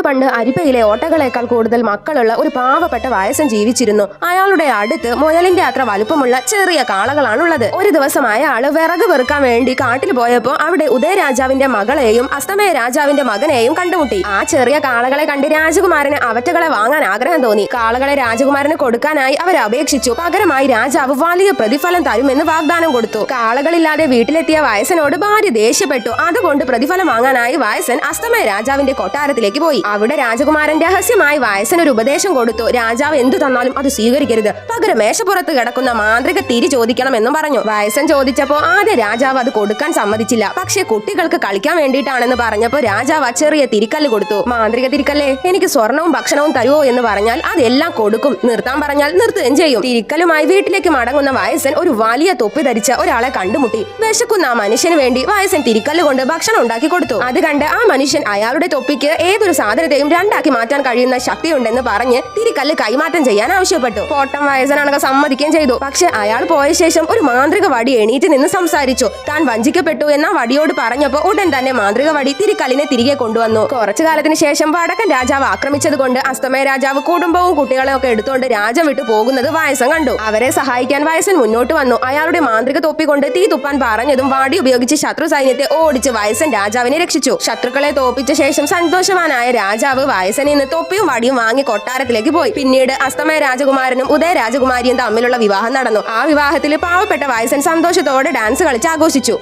പണ്ട് അരിപ്പയിലെ ഓട്ടകളേക്കാൾ കൂടുതൽ മക്കളുള്ള ഒരു പാവപ്പെട്ട വയസ്സൻ ജീവിച്ചിരുന്നു. അയാളുടെ അടുത്ത് മുയലിന്റെ അത്ര വലുപ്പമുള്ള ചെറിയ കാളകളാണുള്ളത്. ഒരു ദിവസം അയാള് വിറക് വെറുക്കാൻ വേണ്ടി കാട്ടിൽ പോയപ്പോ അവിടെ ഉദയരാജാവിന്റെ മകളെയും അസ്തമയ രാജാവിന്റെ മകനെയും കണ്ടുമുട്ടി. ആ ചെറിയ കാളകളെ കണ്ട് രാജകുമാരന് അവറ്റകളെ വാങ്ങാൻ ആഗ്രഹം തോന്നി. കാളകളെ രാജകുമാരന് കൊടുക്കാനായി അവർ അപേക്ഷിച്ചു. പകരമായി രാജാവ് വലിയ പ്രതിഫലം തരുമെന്ന് വാഗ്ദാനം കൊടുത്തു. കാളകളില്ലാതെ വീട്ടിലെത്തിയ വയസ്സനോട് ഭാര്യ ദേഷ്യപ്പെട്ടു. അതുകൊണ്ട് പ്രതിഫലം വാങ്ങാനായി വയസ്സൻ അസ്തമയ രാജാവിന്റെ കൊട്ടാരത്തിലേക്ക് പോയി. അവിടെ രാജകുമാരൻ രഹസ്യമായി വയസ്സനൊരു ഉപദേശം കൊടുത്തു. രാജാവ് എന്തു തന്നാലും അത് സ്വീകരിക്കരുത്, പകരം മേശപ്പുറത്ത് കിടക്കുന്ന മാന്ത്രിക തിരി ചോദിക്കണമെന്നും പറഞ്ഞു. വയസ്സൻ ചോദിച്ചപ്പോ ആദ്യ രാജാവ് അത് കൊടുക്കാൻ സമ്മതിച്ചില്ല. പക്ഷെ കുട്ടികൾക്ക് കളിക്കാൻ വേണ്ടിയിട്ടാണെന്ന് പറഞ്ഞപ്പോ രാജാവ് ചെറിയ തിരിക്കല്ല് കൊടുത്തു. മാന്ത്രിക തിരിക്കല്ലേ, എനിക്ക് സ്വർണവും ഭക്ഷണവും തരുവോ എന്ന് പറഞ്ഞാൽ അതെല്ലാം കൊടുക്കും, നിർത്താൻ പറഞ്ഞാൽ നിർത്തുകയും ചെയ്യും. തിരിക്കലുമായി വീട്ടിലേക്ക് മടങ്ങുന്ന വയസ്സൻ ഒരു വലിയ തൊപ്പി ധരിച്ച ഒരാളെ കണ്ടുമുട്ടി. വിശക്കുന്ന ആ മനുഷ്യന് വേണ്ടി വയസ്സൻ തിരിക്കല്ല് കൊണ്ട് ഭക്ഷണം ഉണ്ടാക്കി കൊടുത്തു. അത് കണ്ട് ആ മനുഷ്യൻ അയാളുടെ തൊപ്പിക്ക് ഏതൊരു സാധനത്തെയും രണ്ടാക്കി മാറ്റാൻ കഴിയുന്ന ശക്തിയുണ്ടെന്ന് പറഞ്ഞ് തിരിക്കല്ല് കൈമാറ്റം ചെയ്യാൻ ആവശ്യപ്പെട്ടു. പോട്ടം വയസ്സനാണെങ്കിൽ സമ്മതിക്കുകയും ചെയ്തു. പക്ഷെ അയാൾ പോയ ശേഷം ഒരു മാന്ത്രിക വടി എണീറ്റ് നിന്ന് സംസാരിച്ചു. താൻ വഞ്ചിക്കപ്പെട്ടു എന്ന വടിയോട് പറഞ്ഞപ്പോ ഉടൻ തന്നെ മാന്ത്രിക വടി തിരിക്കല്ലിനെ തിരികെ കൊണ്ടുവന്നു. കുറച്ചു കാലത്തിന് ശേഷം വടക്കൻ രാജാവ് ആക്രമിച്ചത് കൊണ്ട് അസ്തമയ രാജാവ് കുടുംബവും കുട്ടികളെയും ഒക്കെ എടുത്തുകൊണ്ട് രാജ്യം വിട്ടു പോകുന്നത് വയസ്സൻ കണ്ടു. അവരെ സഹായിക്കാൻ വയസ്സൻ മുന്നോട്ട് വന്നു. അയാളുടെ മാന്ത്രിക തൊപ്പി കൊണ്ട് തീ തുപ്പാൻ പറഞ്ഞതും വാടി ഉപയോഗിച്ച് ശത്രു സൈന്യത്തെ ഓടിച്ച് വയസ്സൻ രാജാവിനെ രക്ഷിച്ചു. ശത്രുക്കളെ തോപ്പിച്ച ശേഷം സന്തോഷവാനായ രാജാവ് വയസ്സനിൽ നിന്ന് തൊപ്പിയും വടിയും വാങ്ങി കൊട്ടാരത്തിലേക്ക് പോയി. പിന്നീട് അസ്തമയ രാജകുമാരനും ഉദയ രാജകുമാരിയും തമ്മിലുള്ള വിവാഹം നടന്നു. ആ വിവാഹത്തിൽ പാവപ്പെട്ട വയസ്സൻ സന്തോഷത്തോടെ ഡാൻസ് കളിച്ച് ആഘോഷിച്ചു.